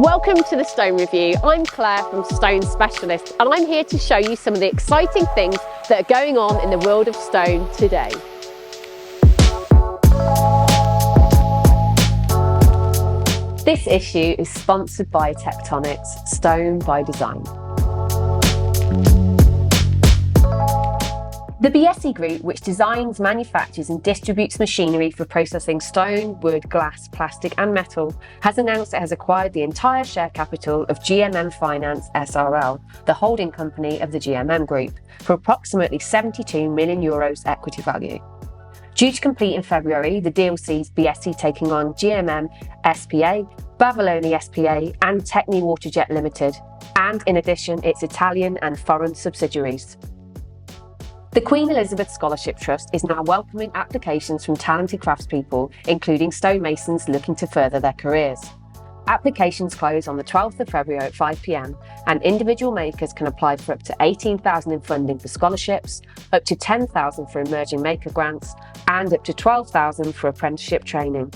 Welcome to the Stone Review. I'm Claire from Stone Specialist, and I'm here to show you some of the exciting things that are going on in the world of stone today. This issue is sponsored by Tectonix Stone by Design. The Biesse Group, which designs, manufactures and distributes machinery for processing stone, wood, glass, plastic and metal, has announced it has acquired the entire share capital of GMM Finance SRL, the holding company of the GMM Group, for approximately €72 million equity value. Due to complete in February, the deal sees Biesse taking on GMM SPA, Bavoloni SPA and Tecni Waterjet Ltd, and in addition its Italian and foreign subsidiaries. The Queen Elizabeth Scholarship Trust is now welcoming applications from talented craftspeople, including stonemasons looking to further their careers. Applications close on the 12th of February at 5 p.m, and individual makers can apply for up to $18,000 in funding for scholarships, up to $10,000 for emerging maker grants, and up to $12,000 for apprenticeship training.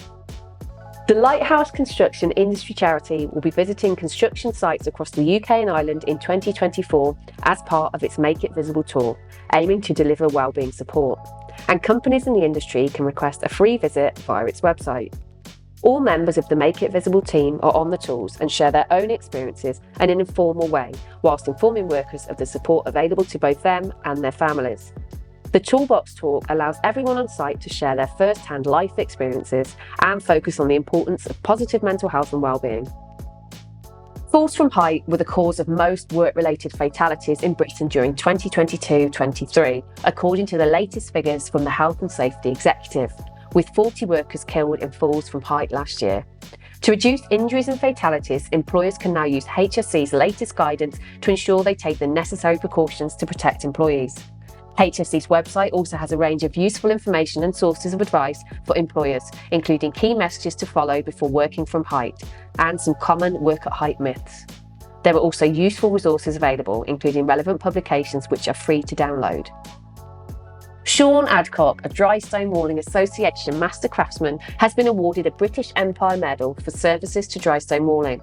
The Lighthouse Construction Industry Charity will be visiting construction sites across the UK and Ireland in 2024 as part of its Make It Visible tour, aiming to deliver wellbeing support. And companies in the industry can request a free visit via its website. All members of the Make It Visible team are on the tools and share their own experiences in an informal way, whilst informing workers of the support available to both them and their families. The Toolbox Talk allows everyone on site to share their first-hand life experiences and focus on the importance of positive mental health and well-being. Falls from height were the cause of most work-related fatalities in Britain during 2022-23, according to the latest figures from the Health and Safety Executive, with 40 workers killed in falls from height last year. To reduce injuries and fatalities, employers can now use HSC's latest guidance to ensure they take the necessary precautions to protect employees. HSC's website also has a range of useful information and sources of advice for employers, including key messages to follow before working from height and some common work at height myths. There are also useful resources available, including relevant publications which are free to download. Sean Adcock, a Dry Stone Walling Association Master Craftsman, has been awarded a British Empire Medal for services to dry stone walling.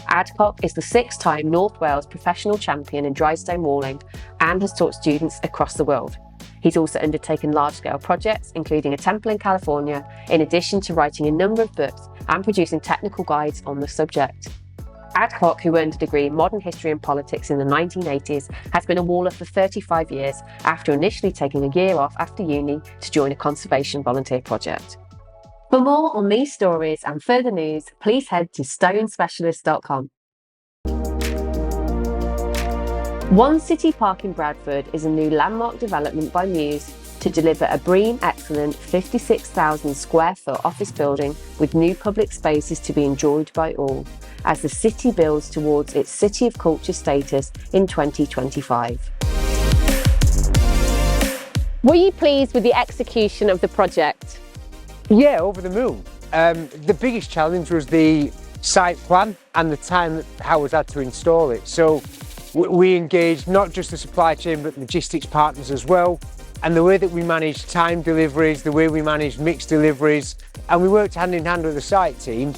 Adcock is the 6-time North Wales professional champion in dry stone walling and has taught students across the world. He's also undertaken large-scale projects, including a temple in California, in addition to writing a number of books and producing technical guides on the subject. Adcock, who earned a degree in modern history and politics in the 1980s, has been a waller for 35 years after initially taking a year off after uni to join a conservation volunteer project. For more on these stories and further news, please head to stonespecialist.com. One City Park in Bradford is a new landmark development by Muse to deliver a BREEAM Excellent 56,000 square foot office building with new public spaces to be enjoyed by all, as the city builds towards its City of Culture status in 2025. Were you pleased with the execution of the project? Yeah, over the moon. The biggest challenge was the site plan and the time that Howard's had to install it. So we engaged not just the supply chain but logistics partners as well, and the way that we managed time deliveries, the way we managed mixed deliveries, and we worked hand in hand with the site team.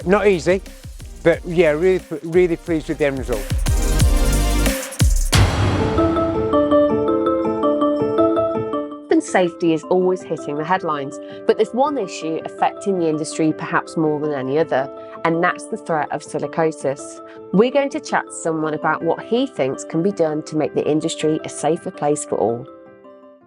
Not easy, but yeah, really pleased with the end result. Safety is always hitting the headlines, but there's one issue affecting the industry perhaps more than any other, and that's the threat of silicosis. We're going to chat to someone about what he thinks can be done to make the industry a safer place for all.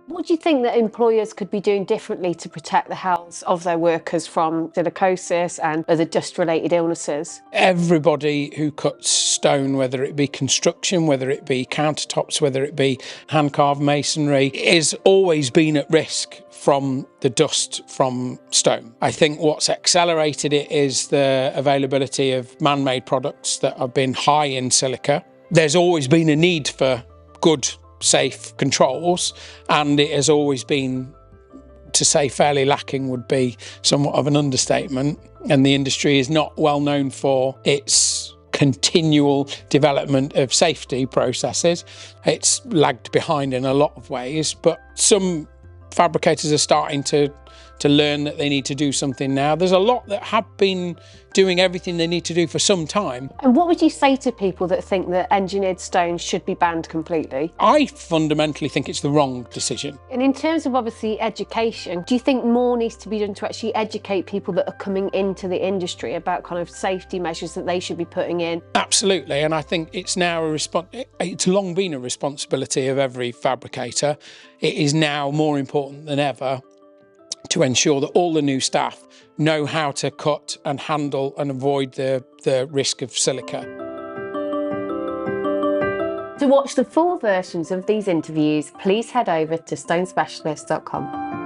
What do you think that employers could be doing differently to protect the health of their workers from silicosis and other dust-related illnesses? Everybody who cuts stone, whether it be construction, whether it be countertops, whether it be hand-carved masonry, is always been at risk from the dust from stone. I think what's accelerated it is the availability of man-made products that have been high in silica. There's always been a need for good safe controls, and it has always been, to say fairly lacking would be somewhat of an understatement, and the industry is not well known for its continual development of safety processes. It's lagged behind in a lot of ways, but some fabricators are starting to to learn that they need to do something now. There's a lot that have been doing everything they need to do for some time. And what would you say to people that think that engineered stone should be banned completely? I fundamentally think it's the wrong decision. And in terms of obviously education, do you think more needs to be done to actually educate people that are coming into the industry about kind of safety measures that they should be putting in? Absolutely, and I think it's now it's long been a responsibility of every fabricator. It is now more important than ever to ensure that all the new staff know how to cut and handle and avoid the risk of silica. To watch the full versions of these interviews, please head over to stonespecialist.com.